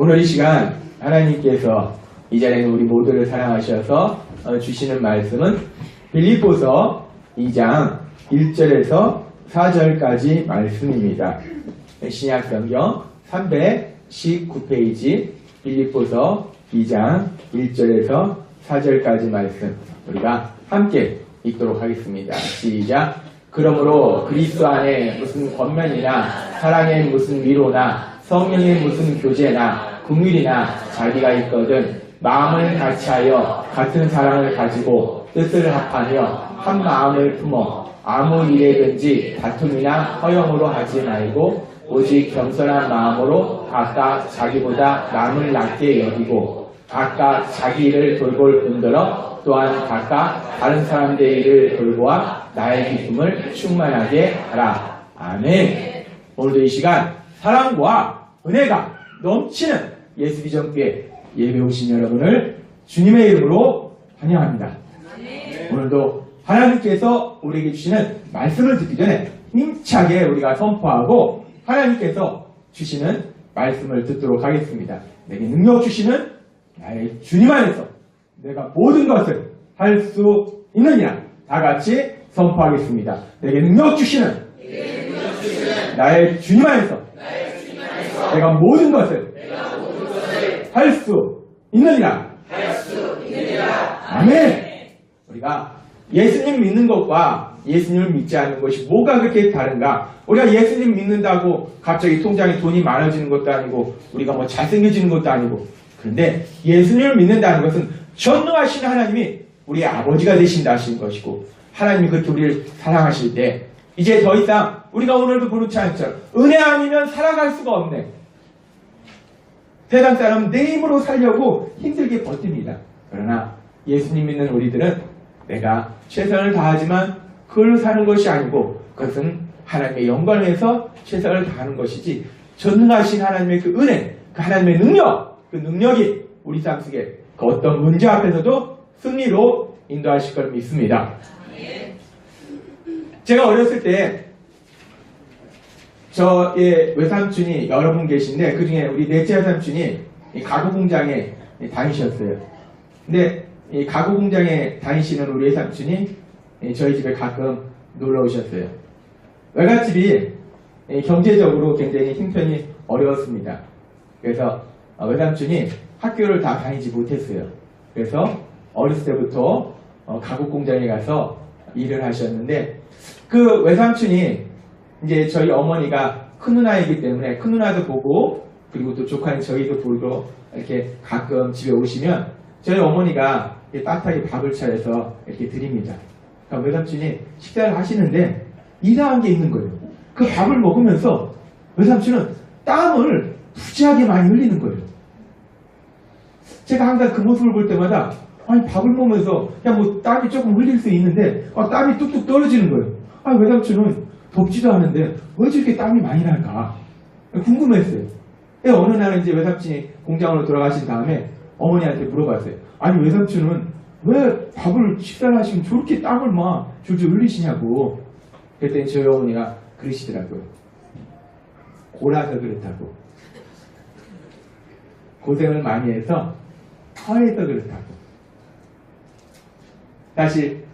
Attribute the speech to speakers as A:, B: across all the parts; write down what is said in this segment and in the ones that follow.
A: 오늘 이 시간 하나님께서 이 자리에는 우리 모두를 사랑하셔서 주시는 말씀은 빌립보서 2장 1절에서 4절까지 말씀입니다. 신약성경 319페이지 빌립보서 2장 1절에서 4절까지 말씀 우리가 함께 읽도록 하겠습니다. 시작. 그러므로 그리스도 안에 무슨 권면이나 사랑의 무슨 위로나 성령의 무슨 교제나 긍휼이나 자비가 있거든 마음을 같이하여 같은 사랑을 가지고 뜻을 합하며 한 마음을 품어 아무 일에든지 다툼이나 허영으로 하지 말고 오직 겸손한 마음으로 각각 자기보다 남을 낮게 여기고 각각 자기 일을 돌볼 뿐더러 또한 각각 다른 사람들의 일을 돌보아 나의 기쁨을 충만하게 하라. 아멘. 오늘도 이 시간 사랑과 은혜가 넘치는 예수비전교회 예배 오신 여러분을 주님의 이름으로 환영합니다. 오늘도 하나님께서 우리에게 주시는 말씀을 듣기 전에 힘차게 우리가 선포하고 하나님께서 주시는 말씀을 듣도록 하겠습니다. 내게 능력 주시는 나의 주님 안에서 내가 모든 것을 할 수 있느니라. 다 같이 선포하겠습니다. 내게 능력 주시는 나의 주님 안에서 내가 모든 것을 할 수 있느니라. 아멘. 우리가 예수님 믿는 것과 예수님을 믿지 않는 것이 뭐가 그렇게 다른가? 우리가 예수님 믿는다고 갑자기 통장에 돈이 많아지는 것도 아니고 우리가 뭐 잘생겨지는 것도 아니고, 그런데 예수님을 믿는다는 것은 전능하신 하나님이 우리의 아버지가 되신다 하신 것이고, 하나님이 그렇게 우리를 사랑하실 때 이제 더 이상 우리가 오늘도 부른 찬양처럼 은혜 아니면 살아갈 수가 없네. 세상 사람은 내 힘으로 살려고 힘들게 버팁니다. 그러나 예수님 믿는 우리들은 내가 최선을 다하지만 그걸로 사는 것이 아니고 그것은 하나님의 영광을 위해서 최선을 다하는 것이지, 전능하신 하나님의 그 은혜, 그 하나님의 능력, 그 능력이 우리 삶 속에 그 어떤 문제 앞에서도 승리로 인도하실 걸 믿습니다. 제가 어렸을 때 저의 외삼촌이 여러 분 계신데 그 중에 우리 넷째 외삼촌이 가구 공장에 다니셨어요. 근데 이 가구 공장에 다니시는 우리 외삼촌이 저희 집에 가끔 놀러 오셨어요. 외갓집이 경제적으로 굉장히 형편이 어려웠습니다. 그래서 외삼촌이 학교를 다 다니지 못했어요. 그래서 어렸을 때부터 가구 공장에 가서 일을 하셨는데, 그 외삼촌이 이제 저희 어머니가 큰 누나이기 때문에 큰 누나도 보고 그리고 또 조카인 저희도 보고 이렇게 가끔 집에 오시면 저희 어머니가 따뜻하게 밥을 차려서 이렇게 드립니다. 그러니까 외삼촌이 식사를 하시는데 이상한 게 있는 거예요. 그 밥을 먹으면서 외삼촌은 땀을 부지하게 많이 흘리는 거예요. 제가 항상 그 모습을 볼 때마다 아니 밥을 먹으면서 그냥 뭐 땀이 조금 흘릴 수 있는데 땀이 뚝뚝 떨어지는 거예요. 아니 외삼촌은 덥지도 않은데 왜 저렇게 땀이 많이 날까 궁금했어요. 어느 날은 이제 외삼촌이 공장으로 돌아가신 다음에 어머니한테 물어봤어요. 아니 외삼촌은 왜 밥을 식사를 하시면 저렇게 땀을 막 줄줄 흘리시냐고. 그랬더니 저희 어머니가 그러시더라고요. 골아서 그렇다고. 고생을 많이 해서 허해서 그렇다고. 사실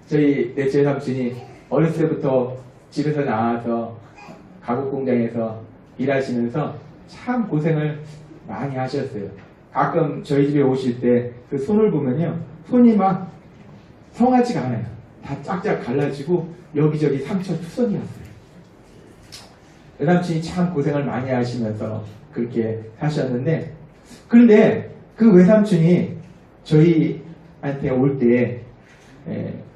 A: 저희 넷째 삼촌이 어렸을 때부터 집에서 나와서 가구 공장에서 일하시면서 참 고생을 많이 하셨어요. 가끔 저희 집에 오실 때 그 손을 보면요, 손이 막 성하지가 않아요. 다 짝짝 갈라지고 여기저기 상처 투성이었어요. 외삼촌이 참 고생을 많이 하시면서 그렇게 사셨는데, 그런데 그 외삼촌이 저희한테 올 때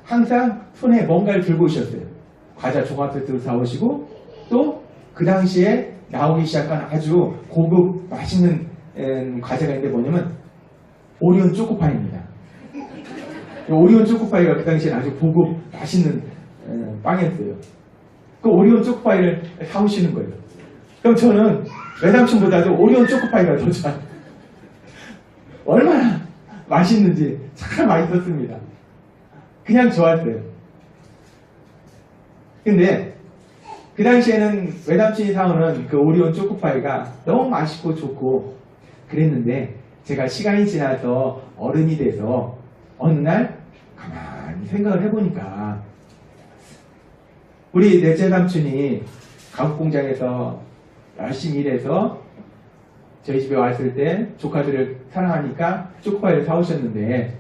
A: 항상 손에 뭔가를 들고 오셨어요. 과자 종합세트를 사오시고 또 그 당시에 나오기 시작한 아주 고급 맛있는 과자가 있는데 뭐냐면 오리온 초코파이입니다. 오리온 초코파이가 그 당시에 아주 고급 맛있는 빵이었어요. 그 오리온 초코파이를 사오시는 거예요. 그럼 저는 외삼촌보다도 오리온 초코파이가 더 좋아요. 얼마나 맛있는지 참 맛있었습니다. 그냥 좋았어요. 근데 그 당시에는 외삼촌이 사오는 그 오리온 초코파이가 너무 맛있고 좋고 그랬는데 제가 시간이 지나서 어른이 돼서 어느 날 가만히 생각을 해보니까 우리 넷째 삼촌이 가구 공장에서 열심히 일해서 저희 집에 왔을 때 조카들을 사랑하니까 초코파이를 사오셨는데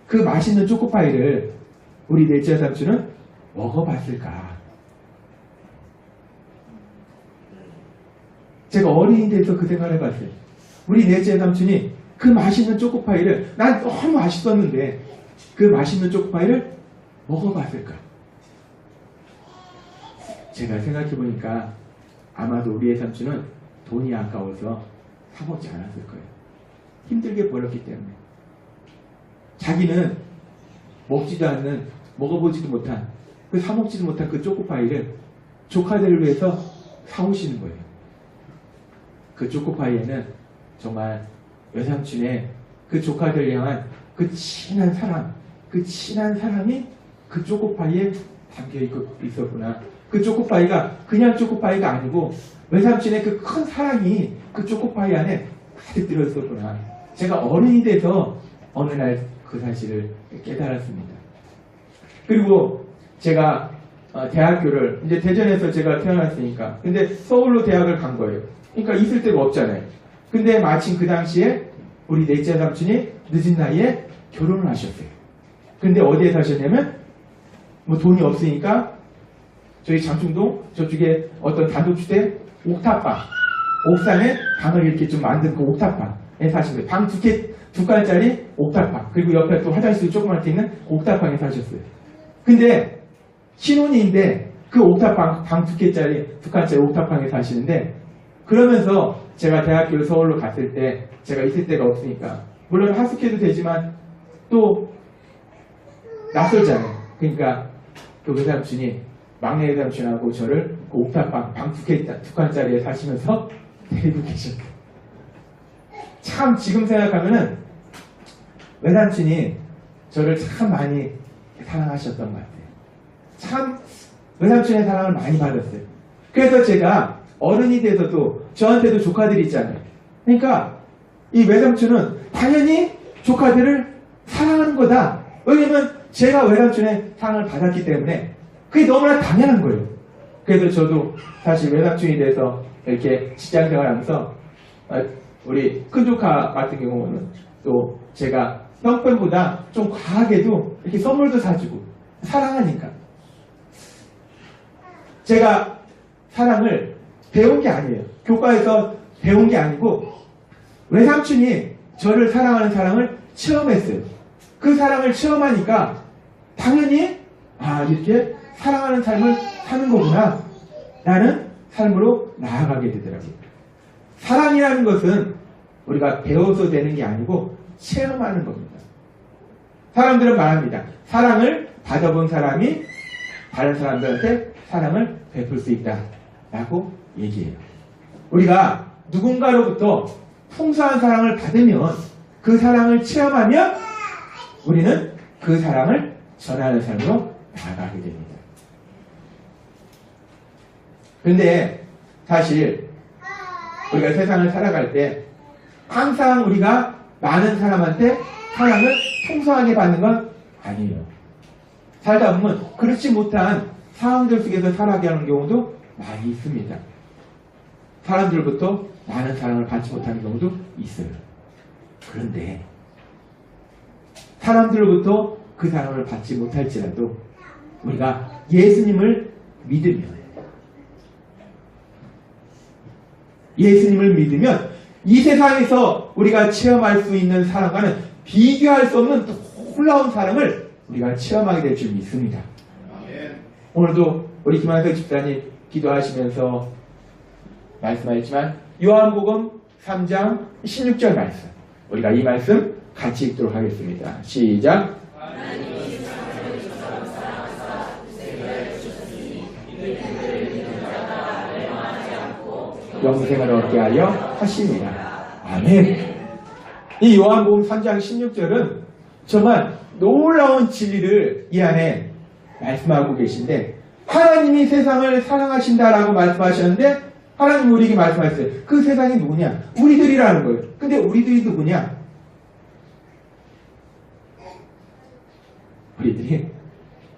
A: 그 맛있는 초코파이를 우리 넷째 삼촌은 먹어봤을까? 제가 어린이 돼서 그 생각을 해봤어요. 우리 넷째 삼촌이 그 맛있는 초코파이를 난 너무 맛있었는데 그 맛있는 초코파이를 먹어봤을까? 제가 생각해보니까 아마도 우리의 삼촌은 돈이 아까워서 사먹지 않았을 거예요. 힘들게 벌었기 때문에. 자기는 먹지도 않는, 먹어보지도 못한, 그 사먹지도 못한 그 초코파이를 조카들을 위해서 사오시는 거예요. 그 초코파이에는 정말 외삼촌의 그 조카들 향한 그 친한 사랑, 그 친한 사랑이 그 초코파이에 담겨 있었구나. 그 초코파이가 그냥 초코파이가 아니고 외삼촌의 그 큰 사랑이 그 초코파이 안에 가득 들어있었구나. 제가 어른이 돼서 어느 날 그 사실을 깨달았습니다. 그리고 제가 대학교를 이제 대전에서 제가 태어났으니까 근데 서울로 대학을 간 거예요. 그러니까 있을 데가 없잖아요. 근데 마침 그 당시에 우리 넷째 삼촌이 늦은 나이에 결혼을 하셨어요. 근데 어디에 사셨냐면 뭐 돈이 없으니까 저희 장충동 저쪽에 어떤 단독주택 옥탑방 옥상에 방을 이렇게 좀 만든 그 옥탑방에 사신 거예요. 방 두 칸짜리 옥탑방 그리고 옆에 또 화장실이 조그맣게 있는 옥탑방에 사셨어요. 근데 신혼인데 그 옥탑방 방 두 칸짜리 옥탑방에 사시는데 그러면서 제가 대학교를 서울로 갔을 때 제가 있을 데가 없으니까 물론 하숙해도 되지만 또 낯설잖아요. 그러니까 그 외삼촌이 막내 외삼촌하고 저를 그 옥탑방 방 두 칸짜리에 사시면서 데리고 계셨어요. 참 지금 생각하면은 외삼촌이 저를 참 많이 사랑하셨던 것 같아요. 참 외삼촌의 사랑을 많이 받았어요. 그래서 제가 어른이 돼서도 저한테도 조카들이 있잖아요. 그러니까 이 외삼촌은 당연히 조카들을 사랑하는 거다. 왜냐면 제가 외삼촌의 사랑을 받았기 때문에 그게 너무나 당연한 거예요. 그래서 저도 사실 외삼촌이 돼서 이렇게 직장생활 하면서 우리 큰 조카 같은 경우는 또 제가 형편보다 좀 과하게도 이렇게 선물도 사주고 사랑하니까 제가 사랑을 배운 게 아니에요. 교과에서 배운 게 아니고 외삼촌이 저를 사랑하는 사랑을 체험했어요. 그 사랑을 체험하니까 당연히 이렇게 사랑하는 삶을 사는 거구나 라는 삶으로 나아가게 되더라고요. 사랑이라는 것은 우리가 배워서 되는 게 아니고 체험하는 겁니다. 사람들은 말합니다. 사랑을 받아본 사람이 다른 사람들한테 사랑을 베풀 수 있다 라고 얘기해요. 우리가 누군가로부터 풍성한 사랑을 받으면 그 사랑을 체험하면 우리는 그 사랑을 전하는 삶으로 나아가게 됩니다. 그런데 사실 우리가 세상을 살아갈 때 항상 우리가 많은 사람한테 사랑을 풍성하게 받는 건 아니에요. 살다 보면 그렇지 못한 상황들 속에서 살아가게 하는 경우도 많이 있습니다. 사람들부터 많은 사랑을 받지 못하는 경우도 있어요. 그런데 사람들로부터 그 사랑을 받지 못할지라도 우리가 예수님을 믿으면 이 세상에서 우리가 체험할 수 있는 사랑과는 비교할 수 없는 놀라운 사랑을 우리가 체험하게 될 줄 믿습니다. 오늘도 우리 김한석 집사님 기도하시면서 말씀하셨지만 요한복음 3장 16절 말씀 우리가 이 말씀 같이 읽도록 하겠습니다. 시작. 영생을 얻게 하려 하십니다. 아멘. 이 요한복음 3장 16절은 정말 놀라운 진리를 이 안에 말씀하고 계신데 하나님이 세상을 사랑하신다라고 말씀하셨는데 하나님 우리에게 말씀하셨어요. 그 세상이 누구냐? 우리들이라는 거예요. 근데 우리들이 누구냐? 우리들이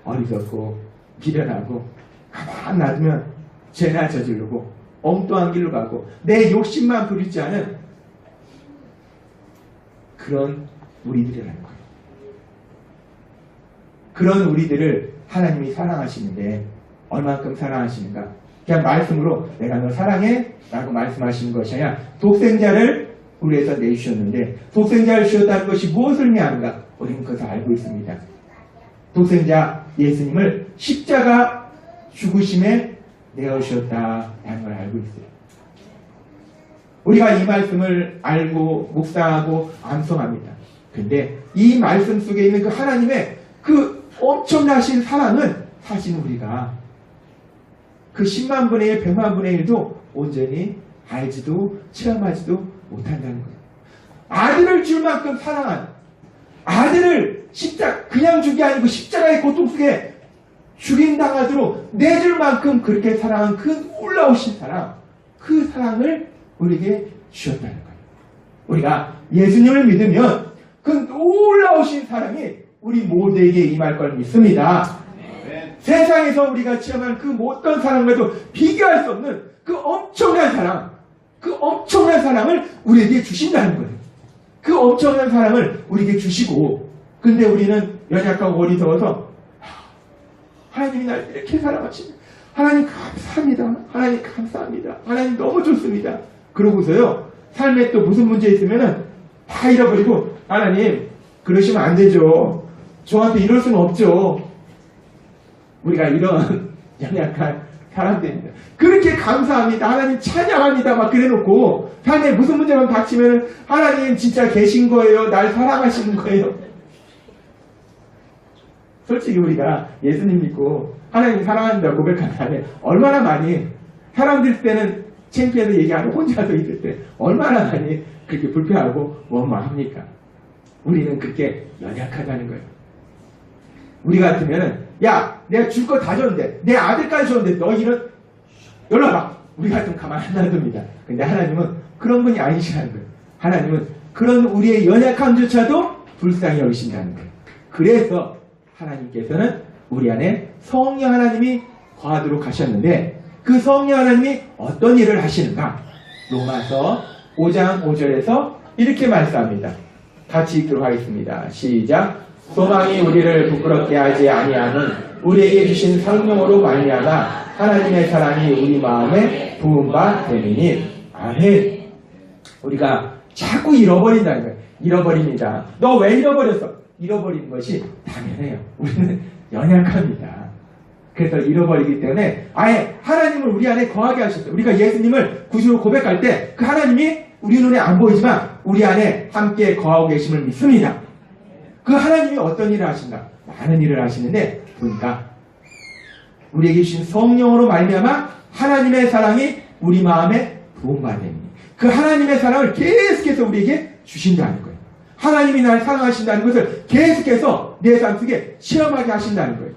A: 어리석고 미련하고 가만 놔두면 죄나 저지르고 엉뚱한 길로 가고 내 욕심만 부리지 않은 그런 우리들이라는 거예요. 그런 우리들을 하나님이 사랑하시는데 얼만큼 사랑하시는가? 그냥 말씀으로 내가 너 사랑해? 라고 말씀하시는 것이 아니라 독생자를 우리에서 내주셨는데 독생자를 주셨다는 것이 무엇을 의미하는가? 우리는 그것을 알고 있습니다. 독생자 예수님을 십자가 죽으심에 내어주셨다는 걸 알고 있어요. 우리가 이 말씀을 알고 묵상하고 암송합니다. 근데 이 말씀 속에 있는 그 하나님의 그 엄청나신 사랑은 사실 우리가 그 10만 분의 1, 100만 분의 1도 온전히 알지도 체험하지도 못한다는 거예요. 아들을 줄 만큼 사랑한 아들을 그냥 죽이 아니고 십자가의 고통 속에 죽임당하도록 내줄 만큼 그렇게 사랑한 그 놀라우신 사랑, 그 사랑을 우리에게 주셨다는 거예요. 우리가 예수님을 믿으면 그 놀라우신 사랑이 우리 모두에게 임할 걸 믿습니다. 세상에서 우리가 체험한 그 어떤 사랑과도 비교할 수 없는 그 엄청난 사랑, 그 엄청난 사랑을 우리에게 주신다는 거예요. 그 엄청난 사랑을 우리에게 주시고, 근데 우리는 연약하고 어리석어서 하나님이 날 이렇게 사랑하시네. 하나님 감사합니다. 하나님 감사합니다. 하나님 너무 좋습니다. 그러고서요, 삶에 또 무슨 문제 있으면은 다 잃어버리고, 하나님 그러시면 안 되죠. 저한테 이럴 수는 없죠. 우리가 이런 연약한 사람들입니다. 그렇게 감사합니다. 하나님 찬양합니다. 막 그래놓고 삶에 무슨 문제만 닥치면 하나님 진짜 계신 거예요. 날 사랑하시는 거예요. 솔직히 우리가 예수님 믿고 하나님 사랑한다고 고백한 다음에 얼마나 많이 사람들 때는 창피해서 얘기 안 하고 혼자서 있을 때 얼마나 많이 그렇게 불평하고 원망합니까? 우리는 그렇게 연약하다는 거예요. 우리 같으면은 야 내가 줄 거 다 줬는데 내 아들까지 줬는데 너 이런 연락 와. 우리 같으면 가만 안 놔둡니다. 근데 하나님은 그런 분이 아니시라는 거예요. 하나님은 그런 우리의 연약함조차도 불쌍히 여기신다는 거예요. 그래서 하나님께서는 우리 안에 성령 하나님이 거하도록 하셨는데 그 성령 하나님이 어떤 일을 하시는가? 로마서 5장 5절에서 이렇게 말씀합니다. 같이 읽도록 하겠습니다. 시작. 소망이 우리를 부끄럽게 하지 아니하는 우리에게 주신 성령으로 말미암아 하나님의 사랑이 우리 마음에 부은 바 되느니. 아멘. 우리가 자꾸 잃어버린다는 거예요. 잃어버립니다. 너 왜 잃어버렸어? 잃어버리는 것이 당연해요. 우리는 연약합니다. 그래서 잃어버리기 때문에 아예 하나님을 우리 안에 거하게 하셨어요. 우리가 예수님을 구주로 고백할 때 그 하나님이 우리 눈에 안 보이지만 우리 안에 함께 거하고 계심을 믿습니다. 그 하나님이 어떤 일을 하신가? 많은 일을 하시는데 보니까 우리에게 주신 성령으로 말미암아 하나님의 사랑이 우리 마음에 부은 바 되니 그 하나님의 사랑을 계속해서 우리에게 주신다는 거예요. 하나님이 날 사랑하신다는 것을 계속해서 내 삶 속에 체험하게 하신다는 거예요.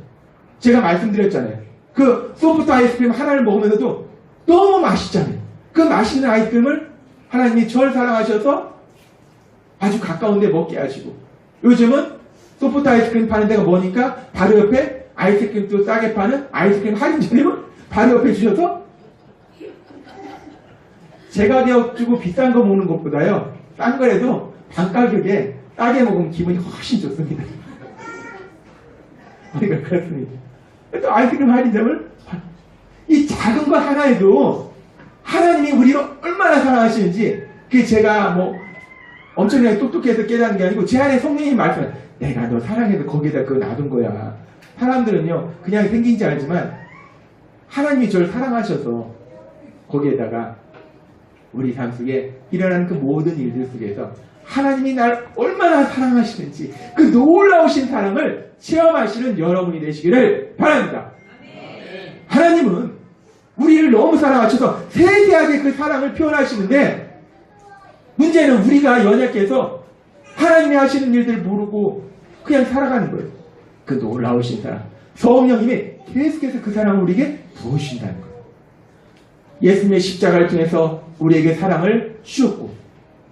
A: 제가 말씀드렸잖아요. 그 소프트 아이스크림 하나를 먹으면서도 너무 맛있잖아요. 그 맛있는 아이스크림을 하나님이 저를 사랑하셔서 아주 가까운 데 먹게 하시고 요즘은 소프트 아이스크림 파는 데가 뭐니까 바로 옆에 아이스크림도 싸게 파는 아이스크림 할인점을 바로 옆에 주셔서 제 가격 주고 비싼 거 먹는 것보다요 싼 거라도 반 가격에 싸게 먹으면 기분이 훨씬 좋습니다. 우리가 그렇습니다. 또 아이스크림 할인점을 이 작은 것 하나에도 하나님이 우리를 얼마나 사랑하시는지 그게 제가 뭐 엄청나게 똑똑해서 깨닫는 게 아니고 제 안에 성령님이 말씀해요. 내가 너 사랑해서 거기에다 그거 놔둔 거야. 사람들은요 그냥 생긴지 알지만 하나님이 저를 사랑하셔서 거기에다가 우리 삶 속에 일어나는 그 모든 일들 속에서 하나님이 날 얼마나 사랑하시는지 그 놀라우신 사랑을 체험하시는 여러분이 되시기를 바랍니다. 하나님은 우리를 너무 사랑하셔서 세세하게 그 사랑을 표현하시는데 문제는 우리가 연약해서 하나님이 하시는 일들 모르고 그냥 살아가는 거예요. 그 놀라우신 사랑 성령님이 계속해서 그 사랑을 우리에게 부으신다는 거예요. 예수님의 십자가를 통해서 우리에게 사랑을 주셨고,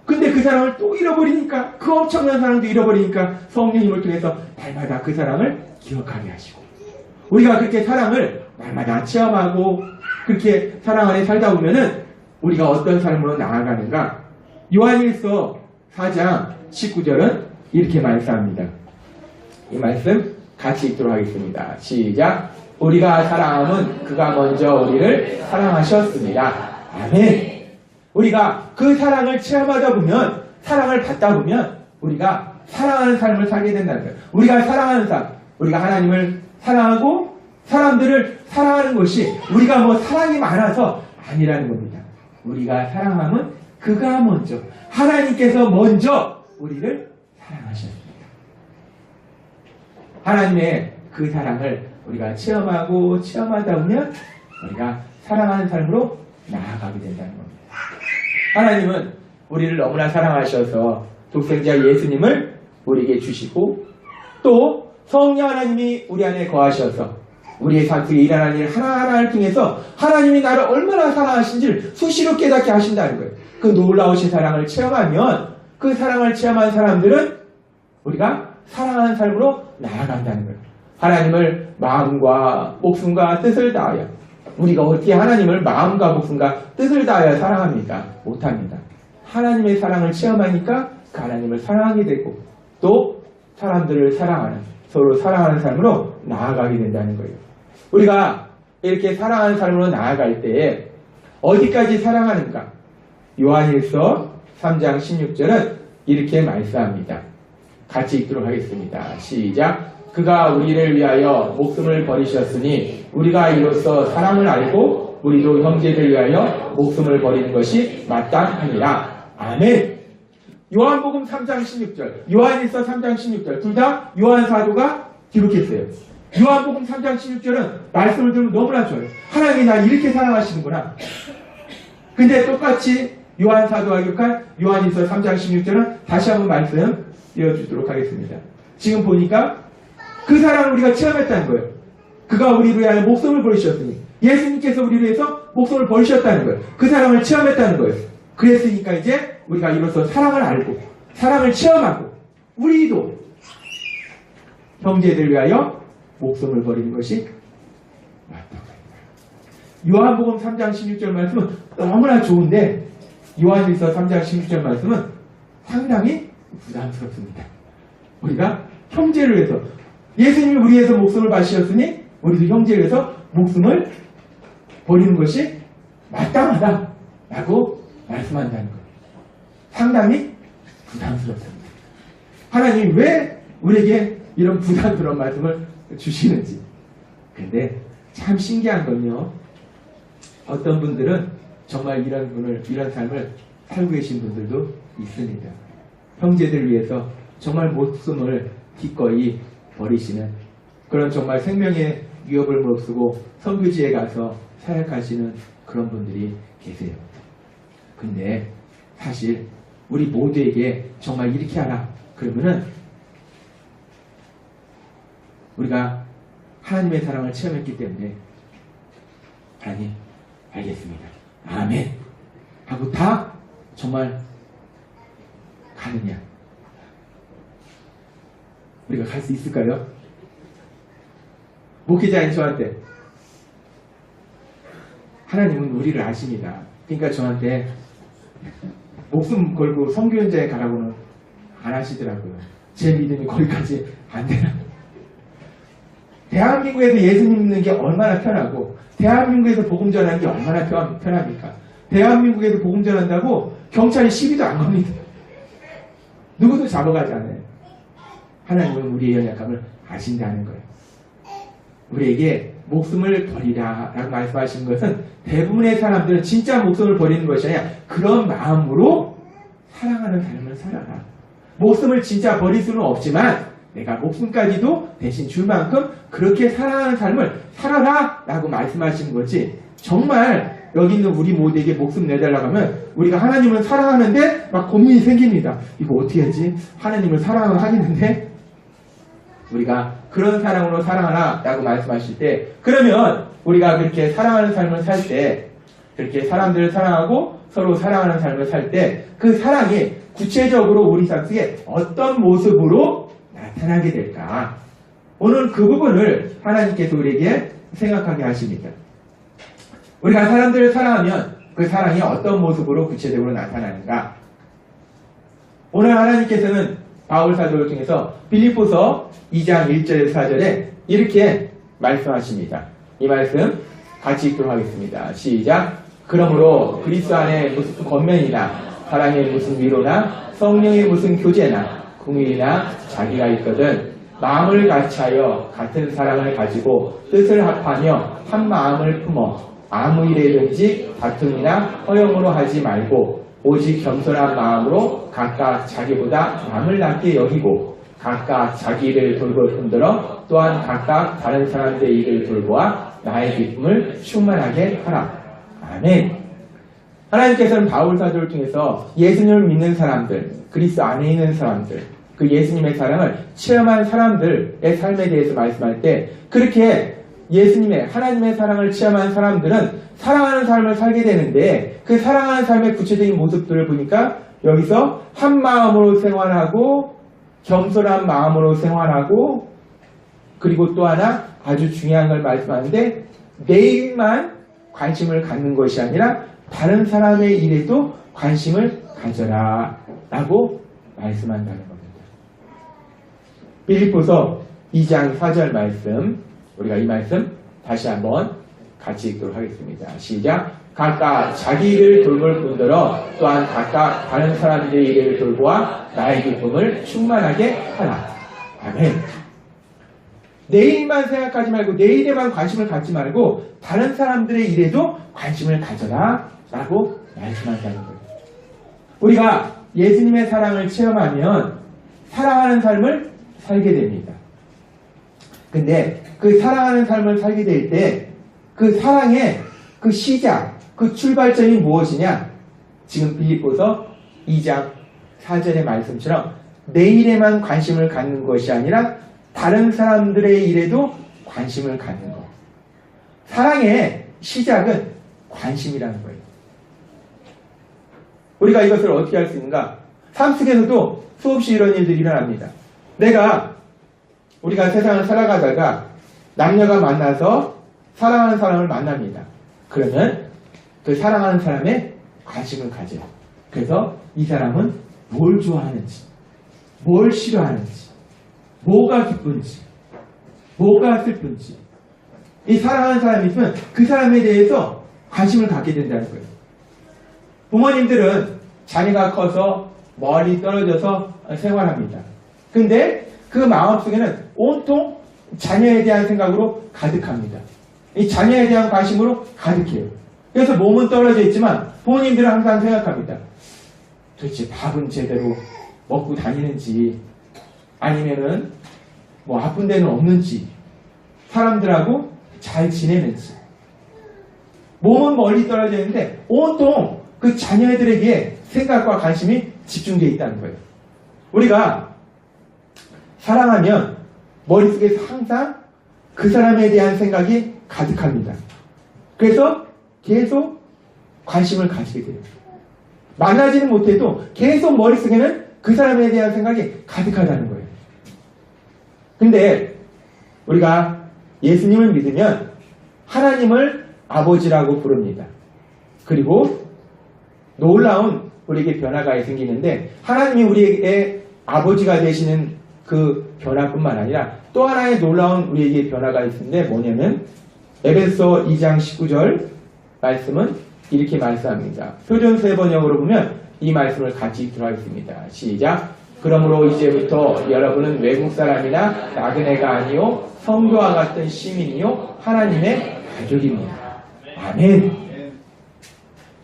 A: 근데 그 사랑을 또 잃어버리니까, 그 엄청난 사랑도 잃어버리니까 성령님을 통해서 날마다 그 사랑을 기억하게 하시고, 우리가 그렇게 사랑을 날마다 체험하고 그렇게 사랑 안에 살다 보면은 우리가 어떤 삶으로 나아가는가? 요한일서 4장 19절은 이렇게 말씀합니다. 이 말씀 같이 읽도록 하겠습니다. 시작. 우리가 사랑함은 그가 먼저 우리를 사랑하셨습니다. 아멘. 우리가 그 사랑을 체험하다 보면, 사랑을 받다 보면 우리가 사랑하는 삶을 살게 된다는 거예요. 우리가 사랑하는 삶, 우리가 하나님을 사랑하고 사람들을 사랑하는 것이 우리가 뭐 사랑이 많아서 아니라는 겁니다. 우리가 사랑함은 그가 먼저, 하나님께서 먼저 우리를 사랑하셨습니다. 하나님의 그 사랑을 우리가 체험하다 보면 우리가 사랑하는 삶으로 나아가게 된다는 겁니다. 하나님은 우리를 너무나 사랑하셔서 독생자 예수님을 우리에게 주시고, 또 성령 하나님이 우리 안에 거하셔서 우리의 삶 속에 일어나는 일 하나하나를 통해서 하나님이 나를 얼마나 사랑하신지를 수시로 깨닫게 하신다는 거예요. 그 놀라우신 사랑을 체험하면, 그 사랑을 체험한 사람들은 우리가 사랑하는 삶으로 나아간다는 거예요. 하나님을 마음과 목숨과 뜻을 다하여, 우리가 어떻게 하나님을 마음과 목숨과 뜻을 다하여 사랑합니까? 못합니다. 하나님의 사랑을 체험하니까 그 하나님을 사랑하게 되고, 또 사람들을 사랑하는, 서로 사랑하는 삶으로 나아가게 된다는 거예요. 우리가 이렇게 사랑하는 삶으로 나아갈 때에 어디까지 사랑하는가? 요한일서 3장 16절은 이렇게 말씀합니다. 같이 읽도록 하겠습니다. 시작. 그가 우리를 위하여 목숨을 버리셨으니 우리가 이로써 사랑을 알고 우리도 형제를 위하여 목숨을 버리는 것이 마땅하니라. 아멘. 요한복음 3장 16절, 요한일서 3장 16절, 둘 다 요한 사도가 기록했어요. 요한복음 3장 16절은 말씀을 들으면 너무나 좋아요. 하나님이 날 이렇게 사랑하시는구나. 근데 똑같이 요한 사도가 기록한 요한일서 3장 16절은 다시 한번 말씀 이어주도록 하겠습니다. 지금 보니까 그 사랑을 우리가 체험했다는 거예요. 그가 우리를 위하여 목숨을 버리셨으니, 예수님께서 우리를 위해서 목숨을 버리셨다는 거예요. 그 사랑을 체험했다는 거예요. 그랬으니까 이제 우리가 이로써 사랑을 알고 사랑을 체험하고 우리도 형제들 위하여 목숨을 버리는 것이 마땅합니다. 요한복음 3장 16절 말씀은 너무나 좋은데 요한일서 3장 16절 말씀은 상당히 부담스럽습니다. 우리가 형제를 위해서, 예수님이 우리 위해서 목숨을 바치셨으니 우리도 형제를 위해서 목숨을 버리는 것이 마땅하다라고 말씀한다는 거예요. 상당히 부담스럽습니다. 하나님이 왜 우리에게 이런 부담스러운 말씀을 주시는지. 근데 참 신기한 건요, 어떤 분들은 정말 이런 삶을 살고 계신 분들도 있습니다. 형제들 위해서 정말 목숨을 기꺼이 버리시는, 그런 정말 생명의 위협을 무릅쓰고 선교지에 가서 사역하시는 그런 분들이 계세요. 근데 사실 우리 모두에게 정말 이렇게 하라 그러면은 우리가 하나님의 사랑을 체험했기 때문에 하나님 알겠습니다, 아멘 하고 다 정말 가느냐? 우리가 갈 수 있을까요? 목회자인 저한테 하나님은 우리를 아십니다. 그러니까 저한테 목숨 걸고 선교 현장에 가라고는 안 하시더라고요. 제 믿음이 거기까지 안 되나. 대한민국에서 예수님 믿는 게 얼마나 편하고, 대한민국에서 복음 전하는 게 얼마나 편합니까? 대한민국에서 복음 전한다고 경찰이 시비도 안 겁니다. 누구도 잡아가지 않아요. 하나님은 우리의 연약함을 아신다는 거예요. 우리에게 목숨을 버리라 라고 말씀하시는 것은 대부분의 사람들은 진짜 목숨을 버리는 것이 아니라 그런 마음으로 사랑하는 삶을 살아라. 목숨을 진짜 버릴 수는 없지만 내가 목숨까지도 대신 줄 만큼 그렇게 사랑하는 삶을 살아라 라고 말씀하시는 거지, 정말 여기 있는 우리 모두에게 목숨 내달라고 하면 우리가 하나님을 사랑하는데 막 고민이 생깁니다. 이거 어떻게 하지? 하나님을 사랑을 하겠는데? 우리가 그런 사랑으로 사랑하라 라고 말씀하실 때, 그러면 우리가 그렇게 사랑하는 삶을 살 때 그렇게 사람들을 사랑하고 서로 사랑하는 삶을 살 때 그 사랑이 구체적으로 우리 삶 속에 어떤 모습으로 나타나게 될까? 오늘 그 부분을 하나님께서 우리에게 생각하게 하십니다. 우리가 사람들을 사랑하면 그 사랑이 어떤 모습으로 구체적으로 나타나는가? 오늘 하나님께서는 바울 사도를 통해서 빌립보서 2장 1절에서 4절에 이렇게 말씀하십니다. 이 말씀 같이 읽도록 하겠습니다. 시작. 그러므로 그리스도 안에 무슨 권면이나 사랑의 무슨 위로나 성령의 무슨 교제나 궁일이나 자기가 있거든 마음을 같이하여 같은 사랑을 가지고 뜻을 합하며 한 마음을 품어 아무 일에든지 다툼이나 허영으로 하지 말고 오직 겸손한 마음으로 각각 자기보다 남을 낫게 여기고 각각 자기 일을 돌볼 뿐더러 또한 각각 다른 사람들의 일을 돌보아 나의 기쁨을 충만하게 하라. 아멘. 하나님께서는 바울 사도를 통해서 예수님을 믿는 사람들, 그리스도 안에 있는 사람들, 그 예수님의 사랑을 체험한 사람들의 삶에 대해서 말씀할 때 그렇게 예수님의 하나님의 사랑을 체험한 사람들은 사랑하는 삶을 살게 되는데 그 사랑하는 삶의 구체적인 모습들을 보니까 여기서 한 마음으로 생활하고 겸손한 마음으로 생활하고 그리고 또 하나 아주 중요한 걸 말씀하는데 내 일만 관심을 갖는 것이 아니라 다른 사람의 일에도 관심을 가져라 라고 말씀한다는 겁니다. 빌립보서 2장 4절 말씀 우리가 이 말씀 다시 한번 같이 읽도록 하겠습니다. 시작. 각각 자기 일을 돌볼 뿐더러 또한 각각 다른 사람들의 일을 돌보아 나의 기쁨을 충만하게 하라. 아멘. 내 일만 생각하지 말고 내 일에만 관심을 갖지 말고 다른 사람들의 일에도 관심을 가져라 라고 말씀한다는 거예요. 우리가 예수님의 사랑을 체험하면 사랑하는 삶을 살게 됩니다. 근데 그 사랑하는 삶을 살게 될 때 그 사랑의 그 시작, 그 출발점이 무엇이냐? 지금 빌립보서 2장 4절의 말씀처럼 내 일에만 관심을 갖는 것이 아니라 다른 사람들의 일에도 관심을 갖는 것. 사랑의 시작은 관심이라는 거예요. 우리가 이것을 어떻게 할 수 있는가? 삶 속에서도 수없이 이런 일들이 일어납니다. 우리가 세상을 살아가다가 남녀가 만나서 사랑하는 사람을 만납니다. 그러면 그 사랑하는 사람의 관심을 가져요. 그래서 이 사람은 뭘 좋아하는지, 뭘 싫어하는지, 뭐가 기쁜지, 뭐가 슬픈지 이 사랑하는 사람이 있으면 그 사람에 대해서 관심을 갖게 된다는 거예요. 부모님들은 자녀가 커서 멀리 떨어져서 생활합니다. 근데 그 마음속에는 온통 자녀에 대한 생각으로 가득합니다. 이 자녀에 대한 관심으로 가득해요. 그래서 몸은 떨어져 있지만 부모님들은 항상 생각합니다. 도대체 밥은 제대로 먹고 다니는지 아니면은 뭐 아픈 데는 없는지 사람들하고 잘 지내는지 몸은 멀리 떨어져 있는데 온통 그 자녀들에게 생각과 관심이 집중되어 있다는 거예요. 우리가 사랑하면 머릿속에서 항상 그 사람에 대한 생각이 가득합니다. 그래서 계속 관심을 가지게 돼요. 만나지는 못해도 계속 머릿속에는 그 사람에 대한 생각이 가득하다는 거예요. 근데 우리가 예수님을 믿으면 하나님을 아버지라고 부릅니다. 그리고 놀라운 우리에게 변화가 생기는데 하나님이 우리에게 아버지가 되시는 그 변화뿐만 아니라 또 하나의 놀라운 우리에게 변화가 있는데 뭐냐면 에베소 2장 19절 말씀은 이렇게 말씀합니다. 표준세 번역으로 보면 이 말씀을 같이 읽도록 하겠습니다. 시작. 그러므로 이제부터 여러분은 외국 사람이나 나그네가 아니요 성도와 같은 시민이요 하나님의 가족입니다. 아멘.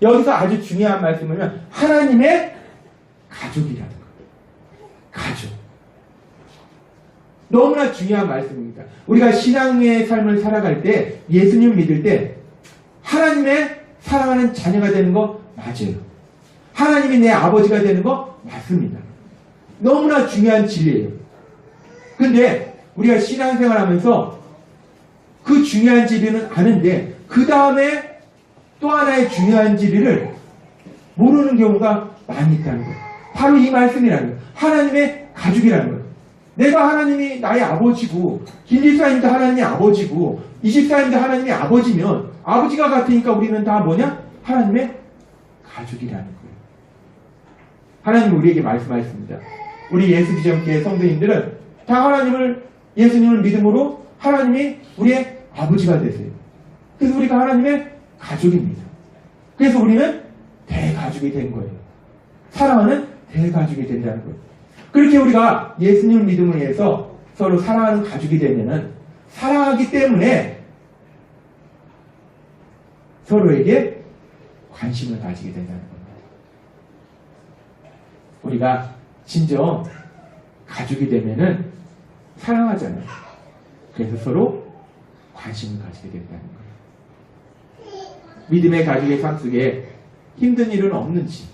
A: 여기서 아주 중요한 말씀이면 하나님의 가족이라는 거예요. 가족. 너무나 중요한 말씀입니다. 우리가 신앙의 삶을 살아갈 때 예수님을 믿을 때 하나님의 사랑하는 자녀가 되는 거 맞아요. 하나님이 내 아버지가 되는 거 맞습니다. 너무나 중요한 진리예요. 근데 우리가 신앙생활 하면서 그 중요한 진리는 아는데 그 다음에 또 하나의 중요한 진리를 모르는 경우가 많이 있다는 거예요. 바로 이 말씀이라는 거예요. 하나님의 가족이라는 거예요. 내가 하나님이 나의 아버지고 김집사님도 하나님의 아버지고 이집사님도 하나님의 아버지면 아버지가 같으니까 우리는 다 뭐냐? 하나님의 가족이라는 거예요. 하나님은 우리에게 말씀하셨습니다. 우리 예수기정교회 성도님들은 다 하나님을 예수님을 믿음으로 하나님이 우리의 아버지가 되세요. 그래서 우리가 하나님의 가족입니다. 그래서 우리는 대가족이 된 거예요. 사랑하는 대가족이 된다는 거예요. 그렇게 우리가 예수님을 믿음으로 해서 서로 사랑하는 가족이 되면은 사랑하기 때문에 서로에게 관심을 가지게 된다는 겁니다. 우리가 진정 가족이 되면은 사랑하잖아요. 그래서 서로 관심을 가지게 된다는 거예요. 믿음의 가족의 삶 속에 힘든 일은 없는지,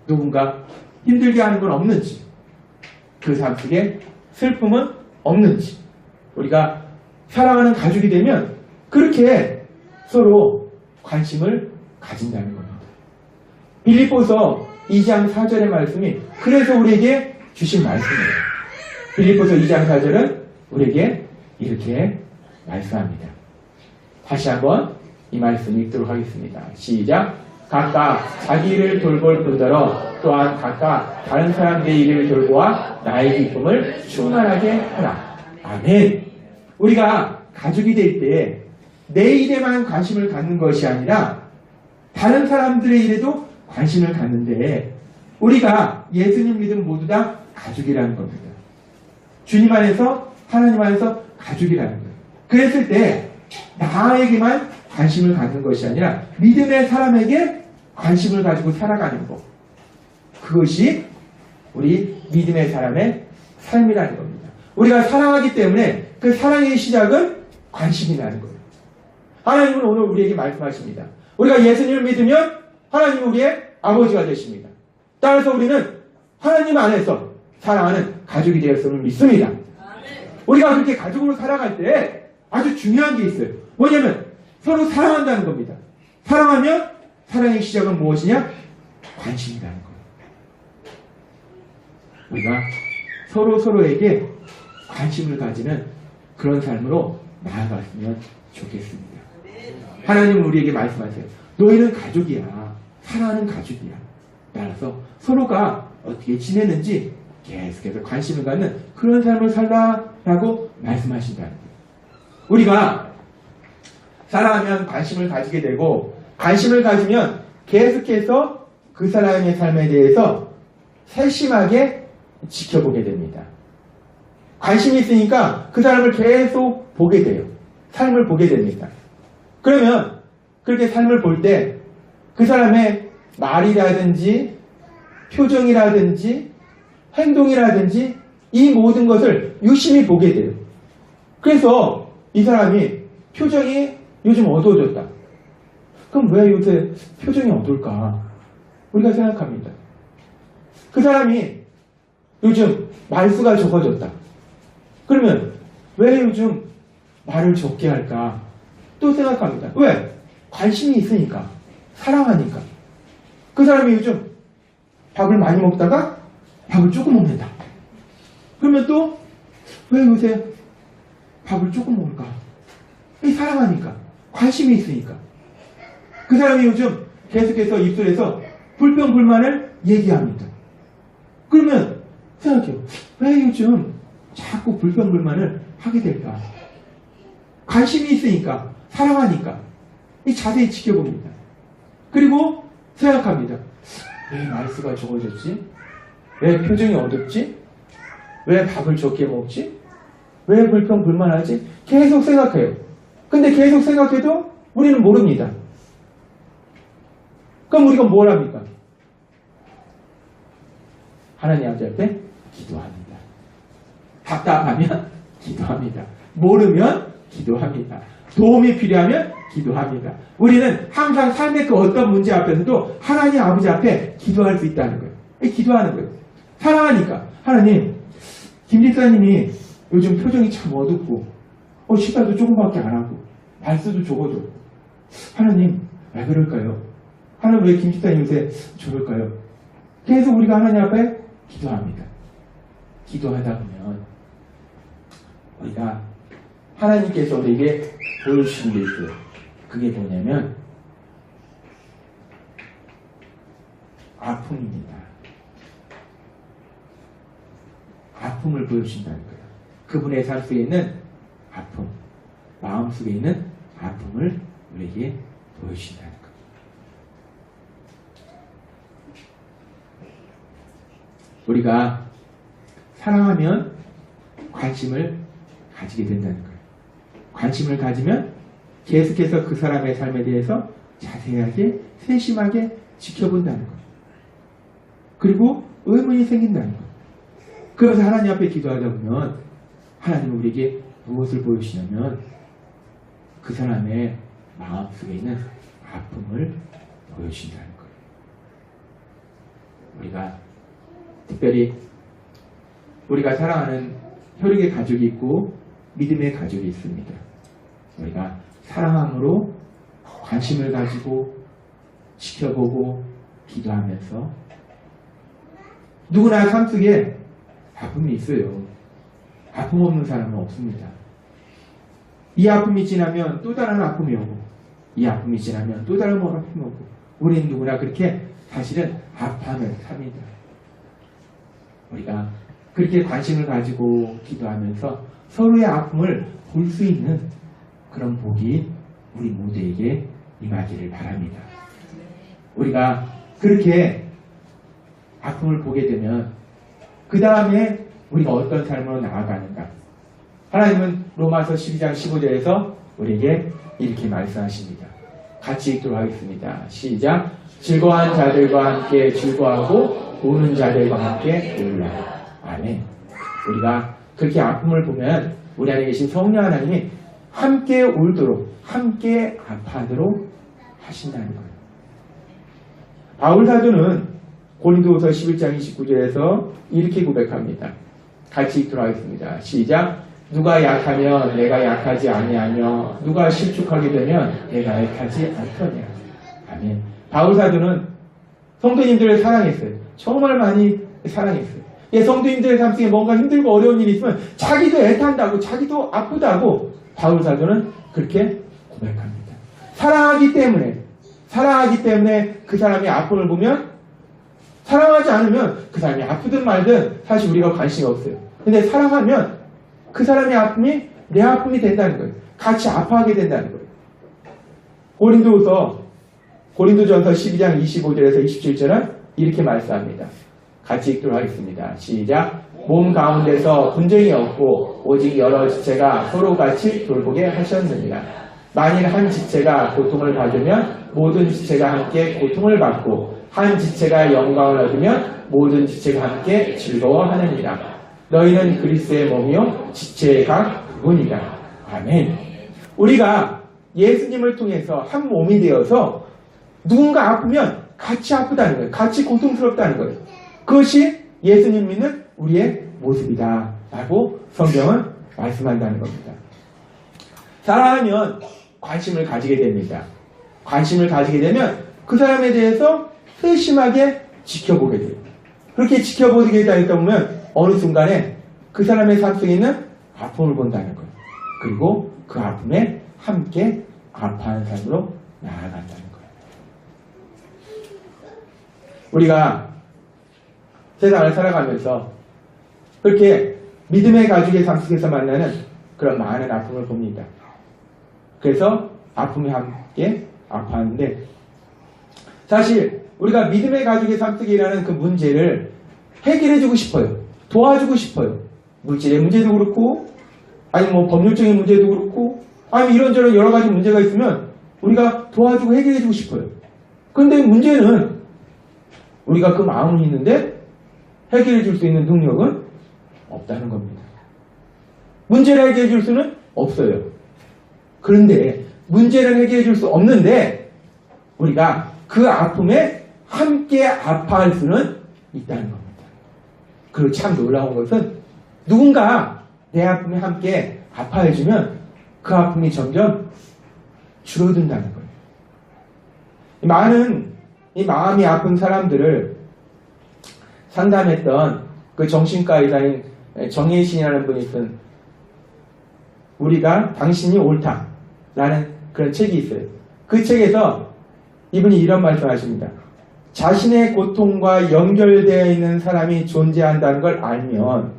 A: 누군가 힘들게 하는 건 없는지, 그 삶 속에 슬픔은 없는지, 우리가 사랑하는 가족이 되면 그렇게 서로 관심을 가진다는 겁니다. 빌립보서 2장 4절의 말씀이 그래서 우리에게 주신 말씀이에요. 빌립보서 2장 4절은 우리에게 이렇게 말씀합니다. 다시 한번 이 말씀 읽도록 하겠습니다. 시작. 각각 자기 일을 돌볼 뿐더러 또한 각각 다른 사람들의 일을 돌보아 나의 기쁨을 충만하게 하라. 아멘. 우리가 가족이 될 때 내 일에만 관심을 갖는 것이 아니라 다른 사람들의 일에도 관심을 갖는데 우리가 예수님 믿음 모두 다 가족이라는 겁니다. 주님 안에서 하나님 안에서 가족이라는 거예요. 그랬을 때 나에게만 관심을 갖는 것이 아니라 믿음의 사람에게 관심을 가지고 살아가는 것. 그것이 우리 믿음의 사람의 삶이라는 겁니다. 우리가 사랑하기 때문에 그 사랑의 시작은 관심이라는 거예요. 하나님은 오늘 우리에게 말씀하십니다. 우리가 예수님을 믿으면 하나님은 우리의 아버지가 되십니다. 따라서 우리는 하나님 안에서 사랑하는 가족이 되었음을 믿습니다. 우리가 그렇게 가족으로 살아갈 때 아주 중요한 게 있어요. 뭐냐면 서로 사랑한다는 겁니다. 사랑하면 사랑의 시작은 무엇이냐? 관심이라는 거예요. 우리가 서로에게 관심을 가지는 그런 삶으로 나아갔으면 좋겠습니다. 하나님은 우리에게 말씀하세요. 너희는 가족이야. 사랑하는 가족이야. 따라서 서로가 어떻게 지내는지 계속해서 관심을 갖는 그런 삶을 살라라고 말씀하신다는 거예요. 우리가 사랑하면 관심을 가지게 되고 관심을 가지면 계속해서 그 사람의 삶에 대해서 세심하게 지켜보게 됩니다. 관심이 있으니까 그 사람을 계속 보게 돼요. 삶을 보게 됩니다. 그러면 그렇게 삶을 볼 때 그 사람의 말이라든지 표정이라든지 행동이라든지 이 모든 것을 유심히 보게 돼요. 그래서 이 사람이 표정이 요즘 어두워졌다. 그럼 왜 요새 표정이 어두울까? 우리가 생각합니다. 그 사람이 요즘 말수가 적어졌다. 그러면 왜 요즘 말을 적게 할까? 또 생각합니다. 왜? 관심이 있으니까. 사랑하니까. 그 사람이 요즘 밥을 많이 먹다가 밥을 조금 먹는다. 그러면 또 왜 요새 밥을 조금 먹을까? 사랑하니까. 관심이 있으니까. 그 사람이 요즘 계속해서 입술에서 불평불만을 얘기합니다. 그러면 생각해요. 왜 요즘 자꾸 불평불만을 하게 될까? 관심이 있으니까. 사랑하니까. 자세히 지켜봅니다. 그리고 생각합니다. 왜 말수가 적어졌지? 왜 표정이 어둡지? 왜 밥을 적게 먹지? 왜 불평불만하지? 계속 생각해요. 근데 계속 생각해도 우리는 모릅니다. 그럼 우리가 뭘 합니까? 하나님 아버지 앞에 기도합니다. 답답하면 기도합니다. 모르면 기도합니다. 도움이 필요하면 기도합니다. 우리는 항상 삶의 그 어떤 문제 앞에서도 하나님 아버지 앞에 기도할 수 있다는 거예요. 기도하는 거예요. 사랑하니까. 하나님, 김 집사님이 요즘 표정이 참 어둡고, 식사도 조금밖에 안 하고, 말수도 적어졌고, 하나님, 왜 그럴까요? 하나님 왜 김집사님 요새 저럴까요? 계속 우리가 하나님 앞에 기도합니다. 기도하다 보면 우리가 하나님께서 우리에게 보여주신 게 있어요. 그게 뭐냐면 아픔입니다. 아픔을 보여주신다는 거예요. 그분의 삶 속에 있는 아픔, 마음 속에 있는 아픔을 우리에게 보여주신다는 거예요. 우리가 사랑하면 관심을 가지게 된다는 거예요. 관심을 가지면 계속해서 그 사람의 삶에 대해서 자세하게, 세심하게 지켜본다는 거예요. 그리고 의문이 생긴다는 거예요. 그래서 하나님 앞에 기도하다 보면 하나님은 우리에게 무엇을 보여주시냐면 그 사람의 마음속에 있는 아픔을 보여주신다는 거예요. 우리가 특별히 우리가 사랑하는 혈육의 가족이 있고 믿음의 가족이 있습니다. 우리가 사랑함으로 관심을 가지고 지켜보고 기도하면서 누구나 삶 속에 아픔이 있어요. 아픔 없는 사람은 없습니다. 이 아픔이 지나면 또 다른 아픔이 오고 이 아픔이 지나면 또 다른 아픔이 오고 우리는 누구나 그렇게 사실은 아파하며 삽니다. 우리가 그렇게 관심을 가지고 기도하면서 서로의 아픔을 볼 수 있는 그런 복이 우리 모두에게 임하기를 바랍니다. 우리가 그렇게 아픔을 보게 되면 그 다음에 우리가 어떤 삶으로 나아가는가. 하나님은 로마서 12장 15절에서 우리에게 이렇게 말씀하십니다. 같이 읽도록 하겠습니다. 시작. 즐거워한 자들과 함께 즐거워하고 우는 자들과 함께 울라. 아멘. 우리가 그렇게 아픔을 보면 우리 안에 계신 성령 하나님이 함께 울도록 함께 아파하도록 하신다는 거예요. 바울 사도는 고린도후서 11장 29절에서 이렇게 고백합니다. 같이 읽도록 하겠습니다. 시작. 누가 약하면 내가 약하지 아니하며 누가 실족하게 되면 내가 약하지 않더냐. 아멘. 바울 사도는 성도님들을 사랑했어요. 정말 많이 사랑했어요. 성도님들의 삶 속에 뭔가 힘들고 어려운 일이 있으면 자기도 애탄다고 자기도 아프다고 바울 사도는 그렇게 고백합니다. 사랑하기 때문에 그 사람이 아픔을 보면 사랑하지 않으면 그 사람이 아프든 말든 사실 우리가 관심이 없어요. 근데 사랑하면 그 사람의 아픔이 내 아픔이 된다는 거예요. 같이 아파하게 된다는 거예요. 고린도전서 12장 25절에서 27절은 이렇게 말씀합니다. 같이 읽도록 하겠습니다. 시작. 몸 가운데서 분쟁이 없고 오직 여러 지체가 서로 같이 돌보게 하셨느니라. 만일 한 지체가 고통을 받으면 모든 지체가 함께 고통을 받고 한 지체가 영광을 얻으면 모든 지체가 함께 즐거워하느니라. 너희는 그리스도의 몸이요 지체의 각 부분이다. 아멘. 우리가 예수님을 통해서 한 몸이 되어서 누군가 아프면 같이 아프다는 거예요. 같이 고통스럽다는 거예요. 그것이 예수님 믿는 우리의 모습이다 라고 성경은 말씀한다는 겁니다. 사랑하면 관심을 가지게 됩니다. 관심을 가지게 되면 그 사람에 대해서 세심하게 지켜보게 돼요. 그렇게 지켜보게 되다 보면 어느 순간에 그 사람의 삶 속에 있는 아픔을 본다는 거예요. 그리고 그 아픔에 함께 아파하는 삶으로 나아간다는 거예요. 우리가 세상을 살아가면서 그렇게 믿음의 가족의 삶 속에서 만나는 그런 많은 아픔을 봅니다. 그래서 아픔이 함께 아파하는데 사실 우리가 믿음의 가족의 삶 속에 일어나는 그 문제를 해결해주고 싶어요. 도와주고 싶어요. 물질의 문제도 그렇고 아니면 뭐 법률적인 문제도 그렇고 아니면 이런저런 여러 가지 문제가 있으면 우리가 도와주고 해결해주고 싶어요. 그런데 문제는 우리가 그 마음은 있는데 해결해 줄 수 있는 능력은 없다는 겁니다. 문제를 해결해 줄 수는 없어요. 그런데 문제를 해결해 줄 수 없는데 우리가 그 아픔에 함께 아파할 수는 있다는 겁니다. 그리고 참 놀라운 것은 누군가 내 아픔에 함께 아파해 주면 그 아픔이 점점 줄어든다는 거예요. 많은 이 마음이 아픈 사람들을 상담했던 그 정신과 의사인 정혜신이라는 분이 쓴 우리가 당신이 옳다라는 그런 책이 있어요. 그 책에서 이분이 이런 말씀하십니다. 자신의 고통과 연결되어 있는 사람이 존재한다는 걸 알면,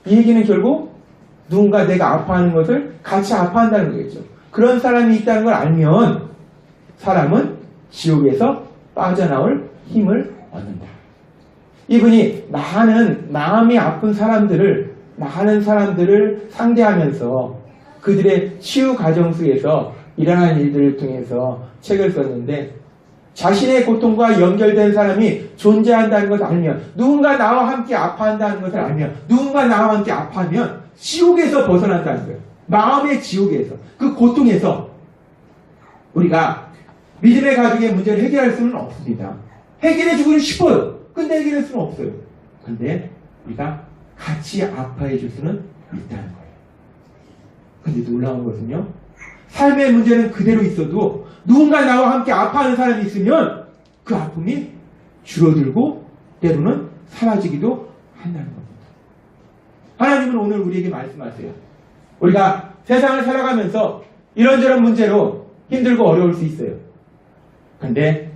A: 이 얘기는 결국 누군가 내가 아파하는 것을 같이 아파한다는 거겠죠. 그런 사람이 있다는 걸 알면 사람은 지옥에서 빠져나올 힘을 얻는다. 이분이 많은 마음이 아픈 사람들을, 많은 사람들을 상대하면서 그들의 치유 과정 속에서 일어난 일들을 통해서 책을 썼는데, 자신의 고통과 연결된 사람이 존재한다는 것을 알면, 누군가 나와 함께 아파한다는 것을 알면, 누군가 나와 함께 아파하면 지옥에서 벗어난다는 거예요. 마음의 지옥에서, 그 고통에서 우리가 믿음의 가족의 문제를 해결할 수는 없습니다. 해결해주고는 싶어요. 근데 해결할 수는 없어요. 근데 우리가 같이 아파해 줄 수는 있다는 거예요. 근데 놀라운 것은요, 삶의 문제는 그대로 있어도 누군가 나와 함께 아파하는 사람이 있으면 그 아픔이 줄어들고 때로는 사라지기도 한다는 겁니다. 하나님은 오늘 우리에게 말씀하세요. 우리가 세상을 살아가면서 이런저런 문제로 힘들고 어려울 수 있어요. 근데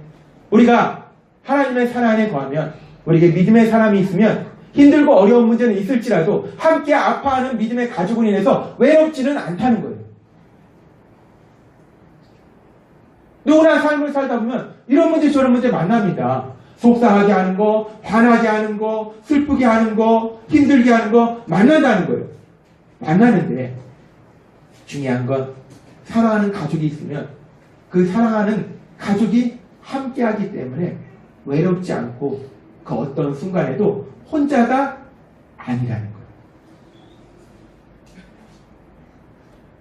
A: 우리가 하나님의 사랑 안에 거하면, 우리에게 믿음의 사람이 있으면 힘들고 어려운 문제는 있을지라도 함께 아파하는 믿음의 가족으로 인해서 외롭지는 않다는 거예요. 누구나 삶을 살다 보면 이런 문제 저런 문제 만납니다. 속상하게 하는 거, 화나게 하는 거, 슬프게 하는 거, 힘들게 하는 거 만난다는 거예요. 만나는데 중요한 건 사랑하는 가족이 있으면 그 사랑하는 가족이 함께하기 때문에 외롭지 않고 그 어떤 순간에도 혼자가 아니라는 거예요.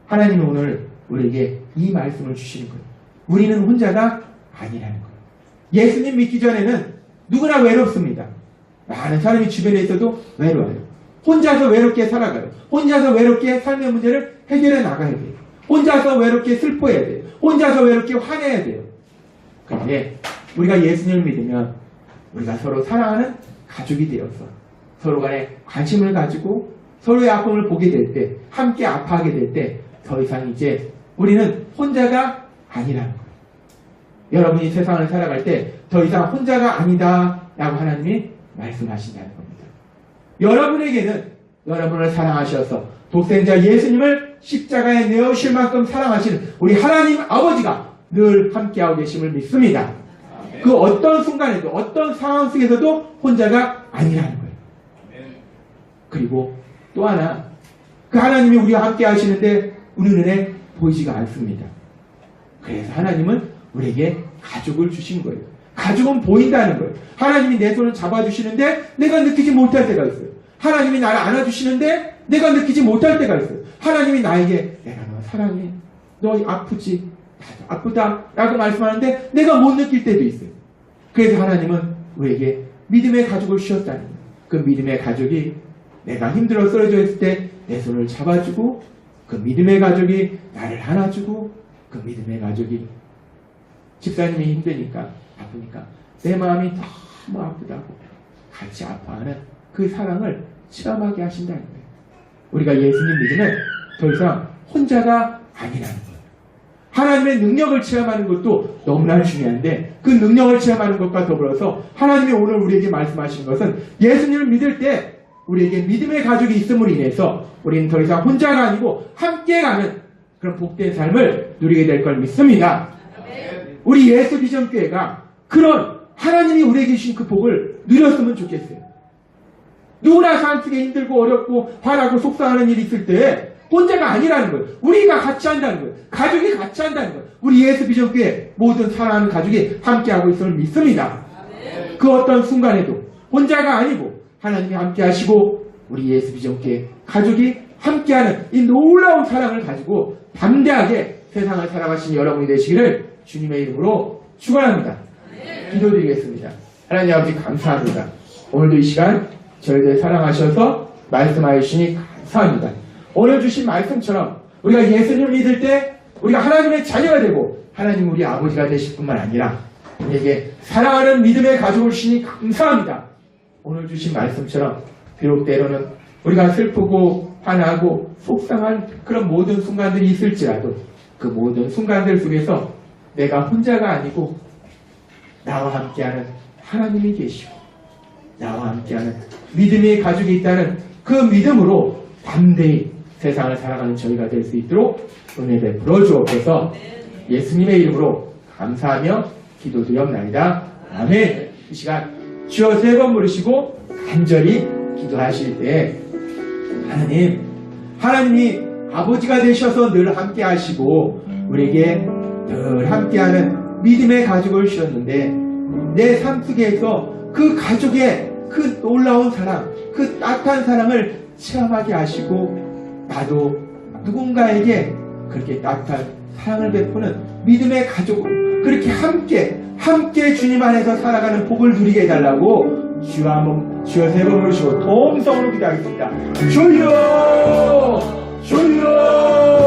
A: 하나님은 오늘 우리에게 이 말씀을 주시는 거예요. 우리는 혼자가 아니라는 거예요. 예수님 믿기 전에는 누구나 외롭습니다. 많은 사람이 주변에 있어도 외로워요. 혼자서 외롭게 살아가요. 혼자서 외롭게 삶의 문제를 해결해 나가야 돼요. 혼자서 외롭게 슬퍼해야 돼요. 혼자서 외롭게 화내야 돼요. 그런데 우리가 예수님을 믿으면 우리가 서로 사랑하는 가족이 되어서 서로 간에 관심을 가지고 서로의 아픔을 보게 될 때, 함께 아파하게 될 때 더 이상 이제 우리는 혼자가 아니라는 거예요. 여러분이 세상을 살아갈 때 더 이상 혼자가 아니다 라고 하나님이 말씀하신다는 겁니다. 여러분에게는 여러분을 사랑하셔서 독생자 예수님을 십자가에 내어주실 만큼 사랑하시는 우리 하나님 아버지가 늘 함께하고 계심을 믿습니다. 그 어떤 순간에도 어떤 상황 속에서도 혼자가 아니라는 거예요. 그리고 또 하나, 그 하나님이 우리와 함께 하시는데 우리 눈에 보이지가 않습니다. 그래서 하나님은 우리에게 가족을 주신 거예요. 가족은 보인다는 거예요. 하나님이 내 손을 잡아주시는데 내가 느끼지 못할 때가 있어요. 하나님이 나를 안아주시는데 내가 느끼지 못할 때가 있어요. 하나님이 나에게 내가 너 사랑해, 너 아프지, 나도 아프다 라고 말씀하는데 내가 못 느낄 때도 있어요. 그래서 하나님은 우리에게 믿음의 가족을 주셨다는 거예요. 그 믿음의 가족이 내가 힘들어 쓰러져 있을 때 내 손을 잡아주고, 그 믿음의 가족이 나를 안아주고, 그 믿음의 가족이 집사님이 힘드니까, 아프니까 내 마음이 너무 아프다고 같이 아파하는 그 사랑을 체험하게 하신다는 거예요. 우리가 예수님 믿으면 더 이상 혼자가 아니라는 거예요. 하나님의 능력을 체험하는 것도 너무나 중요한데, 그 능력을 체험하는 것과 더불어서 하나님이 오늘 우리에게 말씀하시는 것은 예수님을 믿을 때 우리에게 믿음의 가족이 있음으로 인해서 우리는 더 이상 혼자가 아니고 함께 가는 그런 복된 삶을 누리게 될 걸 믿습니다. 우리 예수 비전교회가 그런 하나님이 우리에게 주신 그 복을 누렸으면 좋겠어요. 누구나 삶 속에 힘들고 어렵고 화나고 속상하는 일이 있을 때 혼자가 아니라는 거예요. 우리가 같이 한다는 거예요. 가족이 같이 한다는 거예요. 우리 예수 비전교회 모든 사랑하는 가족이 함께하고 있음을 믿습니다. 그 어떤 순간에도 혼자가 아니고 하나님이 함께 하시고 우리 예수 비전교회 가족이 함께하는 이 놀라운 사랑을 가지고 담대하게 세상을 살아가신 여러분이 되시기를 주님의 이름으로 축원합니다. 기도드리겠습니다. 하나님 아버지 감사합니다. 오늘도 이 시간 저희들 사랑하셔서 말씀하여 주시니 감사합니다. 오늘 주신 말씀처럼 우리가 예수님을 믿을 때 우리가 하나님의 자녀가 되고 하나님 우리 아버지가 되실 뿐만 아니라 우리에게 사랑하는 믿음의 가족을 주시니 감사합니다. 오늘 주신 말씀처럼 비록 때로는 우리가 슬프고 화나고 속상한 그런 모든 순간들이 있을지라도 그 모든 순간들 속에서 내가 혼자가 아니고 나와 함께하는 하나님이 계시고 나와 함께하는 믿음의 가족이 있다는 그 믿음으로 담대히 세상을 살아가는 저희가 될 수 있도록 은혜 베풀어 주옵소서. 예수님의 이름으로 감사하며 기도드렸나이다. 아멘. 이 시간 주여 3번 부르시고 간절히 기도하실 때 하나님이 아버지가 되셔서 늘 함께 하시고 우리에게 늘 함께하는 믿음의 가족을 주셨는데 내 삶 속에서 그 가족의 그 놀라운 사랑, 그 따뜻한 사랑을 체험하게 하시고 나도 누군가에게 그렇게 따뜻한 사랑을 베푸는 믿음의 가족을 그렇게 함께 주님 안에서 살아가는 복을 누리게 해달라고 주여 3번 부르시고 통성으로 기도하겠습니다. 주여! 주여!